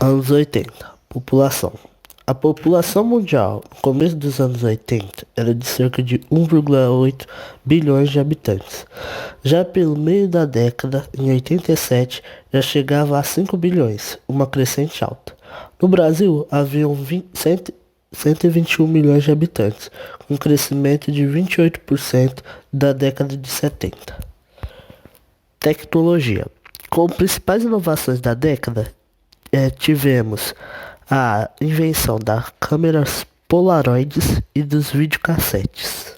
Anos 80. População. A população mundial, no começo dos anos 80, era de cerca de 1,8 bilhões de habitantes. Já pelo meio da década, em 87, já chegava a 5 bilhões, uma crescente alta. No Brasil, haviam 121 milhões de habitantes, com um crescimento de 28% da década de 70. Tecnologia. Como principais inovações da década, tivemos a invenção das câmeras Polaroids e dos videocassetes.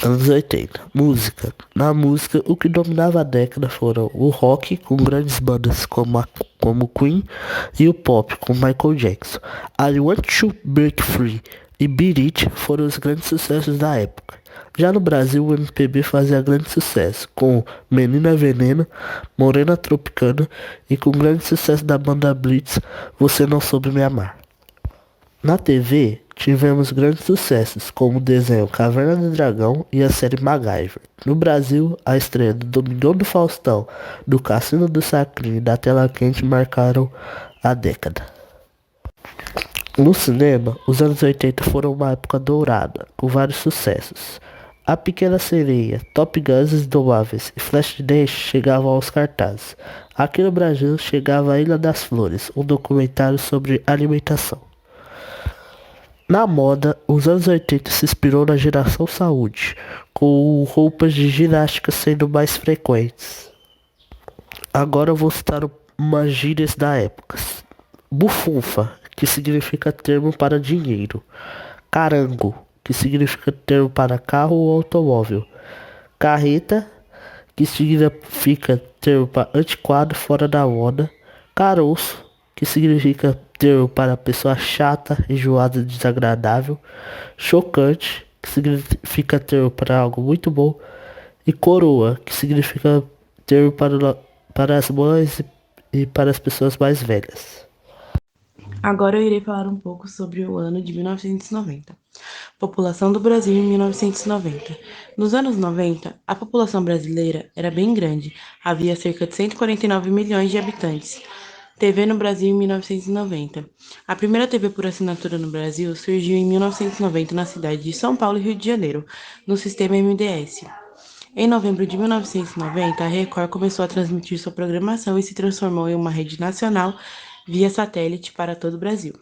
Anos 80. Música. Na música, o que dominava a década foram o rock, com grandes bandas como Queen, e o pop, com Michael Jackson. I Want to Break Free e Beat It foram os grandes sucessos da época. Já no Brasil, o MPB fazia grande sucesso, com Menina Veneno, Morena Tropicana e com grande sucesso da banda Blitz, Você Não Soube Me Amar. Na TV, tivemos grandes sucessos, como o desenho Caverna do Dragão e a série MacGyver. No Brasil, a estreia do Domingão do Faustão, do Cassino do Sacrinho e da Tela Quente marcaram a década. No cinema, os anos 80 foram uma época dourada, com vários sucessos. A Pequena Sereia, Top Gun Os Indomáveis e Flashdance chegavam aos cartazes. Aqui no Brasil chegava a Ilha das Flores, um documentário sobre alimentação. Na moda, os anos 80 se inspirou na geração saúde, com roupas de ginástica sendo mais frequentes. Agora eu vou citar umas gírias da época. Bufunfa, que significa termo para dinheiro. Carango, que significa termo para carro ou automóvel. Carreta, que significa termo para antiquado fora da moda. Caroço, que significa termo para pessoa chata, enjoada, desagradável. Chocante, que significa termo para algo muito bom. E coroa, que significa termo para as mães e para as pessoas mais velhas. Agora eu irei falar um pouco sobre o ano de 1990. População do Brasil em 1990. Nos anos 90, a população brasileira era bem grande, havia cerca de 149 milhões de habitantes. TV no Brasil em 1990. A primeira TV por assinatura no Brasil surgiu em 1990 na cidade de São Paulo e Rio de Janeiro, no sistema MDS. Em novembro de 1990, a Record começou a transmitir sua programação e se transformou em uma rede nacional via satélite para todo o Brasil.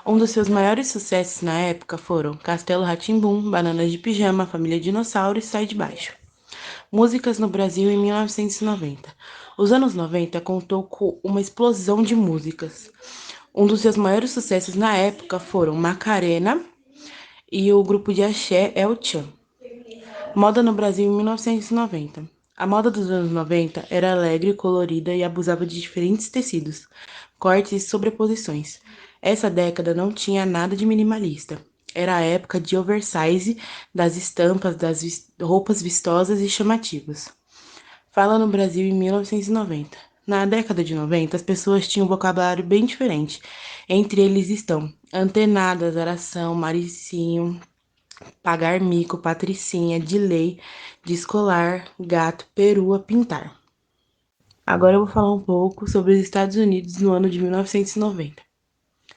Um dos seus maiores sucessos na época foram Castelo rá tim Bananas de Pijama, Família Dinossauro e Sai de Baixo. Músicas no Brasil em 1990. Os anos 90 contou com uma explosão de músicas. Um dos seus maiores sucessos na época foram Macarena e o grupo de axé El Chan. Moda no Brasil em 1990. A moda dos anos 90 era alegre, colorida e abusava de diferentes tecidos, cortes e sobreposições. Essa década não tinha nada de minimalista. Era a época de oversize, das estampas, das roupas vistosas e chamativas. Fala no Brasil em 1990. Na década de 90, as pessoas tinham um vocabulário bem diferente. Entre eles estão antenadas, aração, maricinho, pagar mico, patricinha, de lei, descolar, gato, perua, pintar. Agora eu vou falar um pouco sobre os Estados Unidos no ano de 1990.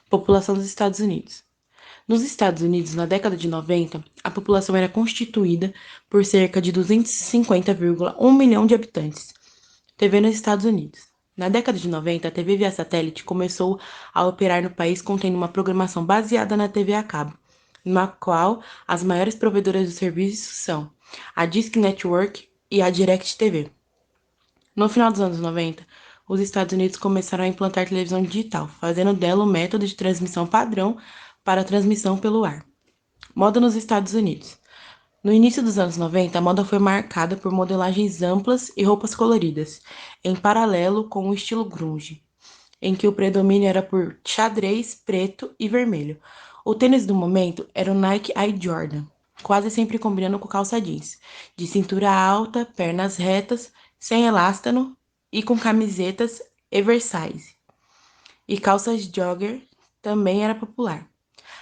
População dos Estados Unidos. Nos Estados Unidos, na década de 90, a população era constituída por cerca de 250,1 milhão de habitantes. TV nos Estados Unidos. Na década de 90, a TV via satélite começou a operar no país contendo uma programação baseada na TV a cabo, na qual as maiores provedoras do serviço são a Disk Network e a DirecTV. No final dos anos 90, os Estados Unidos começaram a implantar televisão digital, fazendo dela o método de transmissão padrão para a transmissão pelo ar. Moda nos Estados Unidos. No início dos anos 90, a moda foi marcada por modelagens amplas e roupas coloridas, em paralelo com o estilo grunge, em que o predomínio era por xadrez, preto e vermelho. O tênis do momento era o Nike Air Jordan, quase sempre combinando com calça jeans, de cintura alta, pernas retas, sem elastano e com camisetas oversize. E calças jogger também era popular,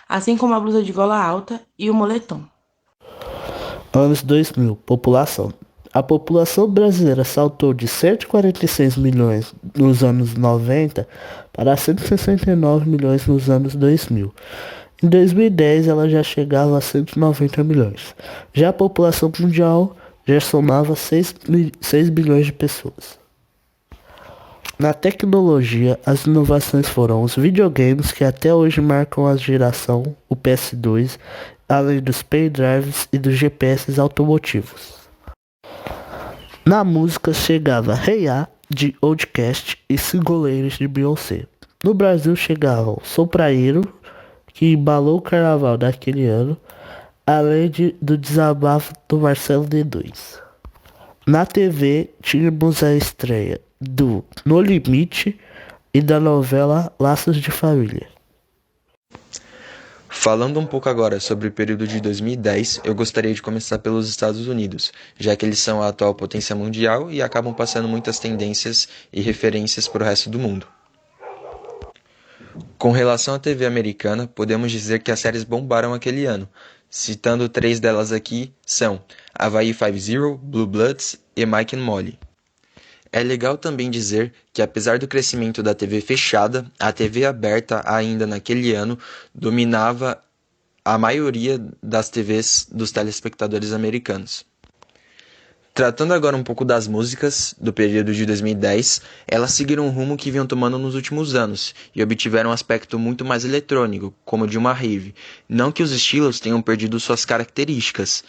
assim como a blusa de gola alta e o moletom. Anos 2000. População. A população brasileira saltou de 146 milhões nos anos 90 para 169 milhões nos anos 2000. Em 2010, ela já chegava a 190 milhões. Já a população mundial já somava 6 bilhões de pessoas. Na tecnologia, as inovações foram os videogames que até hoje marcam a geração, o PS2, além dos pendrives e dos GPS automotivos. Na música chegava Hey Ya, de Outkast e Singoleiros de Beyoncé. No Brasil chegavam Sou Praieiro, que embalou o carnaval daquele ano, além do desabafo do Marcelo D2. Na TV tínhamos a estreia do No Limite e da novela Laços de Família. Falando um pouco agora sobre o período de 2010, eu gostaria de começar pelos Estados Unidos, já que eles são a atual potência mundial e acabam passando muitas tendências e referências para o resto do mundo. Com relação à TV americana, podemos dizer que as séries bombaram aquele ano. Citando 3 delas aqui, são Hawaii Five-0, Blue Bloods e Mike and Molly. É legal também dizer que apesar do crescimento da TV fechada, a TV aberta ainda naquele ano dominava a maioria das TVs dos telespectadores americanos. Tratando agora um pouco das músicas do período de 2010, elas seguiram um rumo que vinham tomando nos últimos anos e obtiveram um aspecto muito mais eletrônico, como de uma rave. Não que os estilos tenham perdido suas características,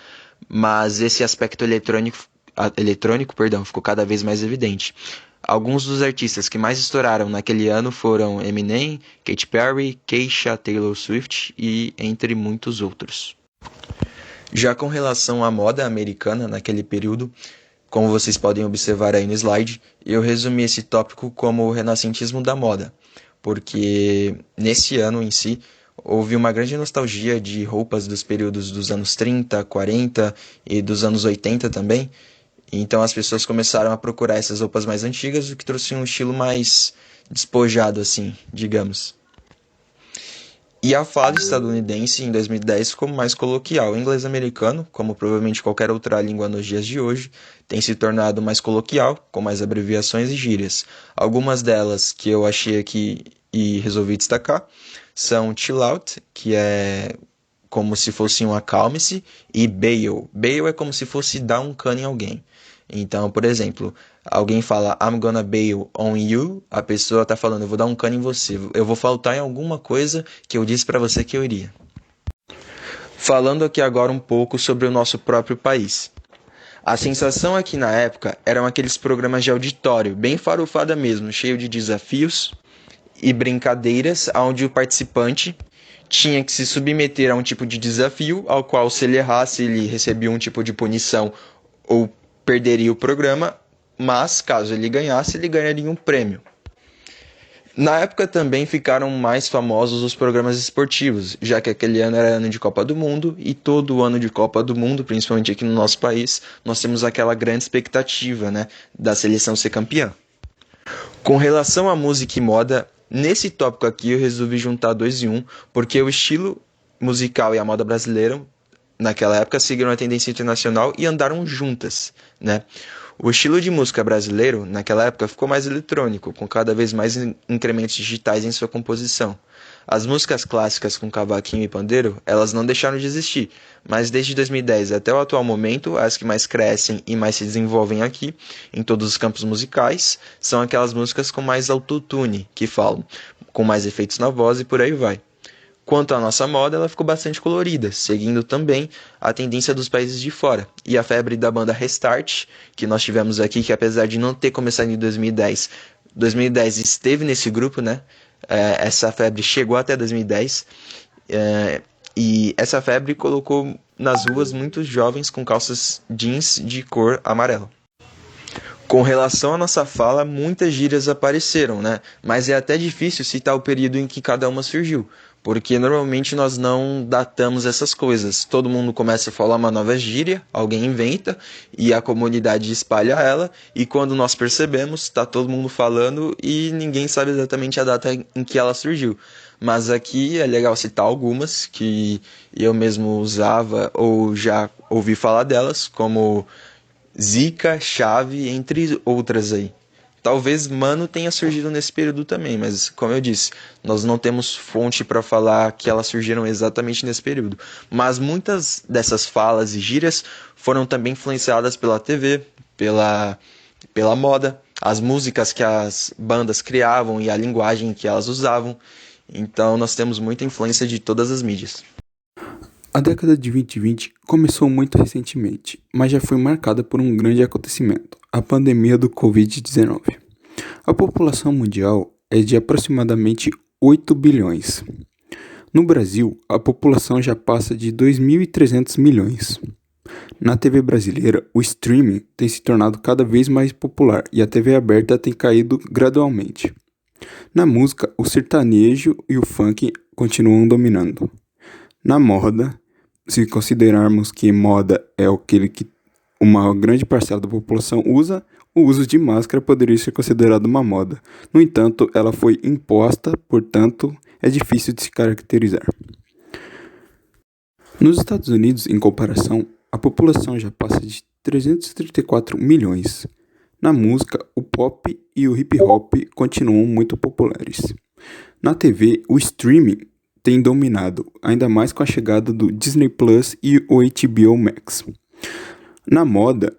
mas esse aspecto eletrônico, ficou cada vez mais evidente. Alguns dos artistas que mais estouraram naquele ano foram Eminem, Katy Perry, Kesha, Taylor Swift e entre muitos outros. Já com relação à moda americana naquele período, como vocês podem observar aí no slide, eu resumi esse tópico como o renascentismo da moda, porque nesse ano em si houve uma grande nostalgia de roupas dos períodos dos anos 30, 40 e dos anos 80 também. Então as pessoas começaram a procurar essas roupas mais antigas, o que trouxe um estilo mais despojado, assim, digamos. E a fala estadunidense em 2010 ficou mais coloquial. O inglês americano, como provavelmente qualquer outra língua nos dias de hoje, tem se tornado mais coloquial, com mais abreviações e gírias. Algumas delas que eu achei aqui e resolvi destacar são chill out, que é como se fosse um acalme-se, e bail. Bail é como se fosse dar um cano em alguém. Então, por exemplo, alguém fala I'm gonna bail on you, a pessoa está falando eu vou dar um cano em você, eu vou faltar em alguma coisa que eu disse para você que eu iria. Falando aqui agora um pouco sobre o nosso próprio país. A sensação aqui na época eram aqueles programas de auditório, bem farofada mesmo, cheio de desafios e brincadeiras, onde o participante tinha que se submeter a um tipo de desafio, ao qual se ele errasse ele recebia um tipo de punição ou perderia o programa, mas caso ele ganhasse, ele ganharia um prêmio. Na época também ficaram mais famosos os programas esportivos, já que aquele ano era ano de Copa do Mundo, e todo ano de Copa do Mundo, principalmente aqui no nosso país, nós temos aquela grande expectativa, né, da seleção ser campeã. Com relação à música e moda, nesse tópico aqui eu resolvi juntar 2 em 1, porque o estilo musical e a moda brasileira naquela época seguiram a tendência internacional e andaram juntas, né? O estilo de música brasileiro, naquela época, ficou mais eletrônico, com cada vez mais incrementos digitais em sua composição. As músicas clássicas com cavaquinho e pandeiro, elas não deixaram de existir, mas desde 2010 até o atual momento, as que mais crescem e mais se desenvolvem aqui, em todos os campos musicais, são aquelas músicas com mais autotune, que falam, com mais efeitos na voz e por aí vai. Quanto à nossa moda, ela ficou bastante colorida, seguindo também a tendência dos países de fora. E a febre da banda Restart, que nós tivemos aqui, que apesar de não ter começado em 2010 esteve nesse grupo, né? Essa febre chegou até 2010, e essa febre colocou nas ruas muitos jovens com calças jeans de cor amarela. Com relação à nossa fala, muitas gírias apareceram, né? Mas é até difícil citar o período em que cada uma surgiu, porque normalmente nós não datamos essas coisas. Todo mundo começa a falar uma nova gíria, alguém inventa, e a comunidade espalha ela, e quando nós percebemos, está todo mundo falando e ninguém sabe exatamente a data em que ela surgiu. Mas aqui é legal citar algumas que eu mesmo usava ou já ouvi falar delas, como Zica, Chave, entre outras aí. Talvez Mano tenha surgido nesse período também, mas como eu disse, nós não temos fonte para falar que elas surgiram exatamente nesse período. Mas muitas dessas falas e gírias foram também influenciadas pela TV, pela moda, as músicas que as bandas criavam e a linguagem que elas usavam. Então nós temos muita influência de todas as mídias. A década de 2020 começou muito recentemente, mas já foi marcada por um grande acontecimento, a pandemia do Covid-19. A população mundial é de aproximadamente 8 bilhões. No Brasil, a população já passa de 2.300 milhões. Na TV brasileira, o streaming tem se tornado cada vez mais popular e a TV aberta tem caído gradualmente. Na música, o sertanejo e o funk continuam dominando. Na moda, se considerarmos que moda é aquele que uma grande parcela da população usa, o uso de máscara poderia ser considerado uma moda. No entanto, ela foi imposta, portanto, é difícil de se caracterizar. Nos Estados Unidos, em comparação, a população já passa de 334 milhões. Na música, o pop e o hip hop continuam muito populares. Na TV, o streaming tem dominado, ainda mais com a chegada do Disney Plus e o HBO Max. Na moda,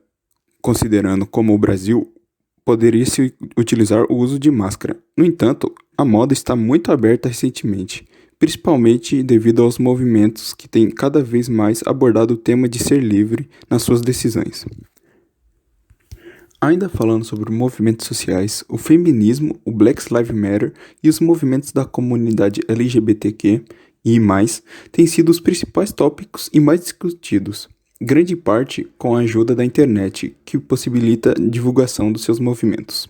considerando como o Brasil, poderia-se utilizar o uso de máscara. No entanto, a moda está muito aberta recentemente, principalmente devido aos movimentos que têm cada vez mais abordado o tema de ser livre nas suas decisões. Ainda falando sobre movimentos sociais, o feminismo, o Black Lives Matter e os movimentos da comunidade LGBTQ e mais têm sido os principais tópicos e mais discutidos, grande parte com a ajuda da internet, que possibilita a divulgação dos seus movimentos.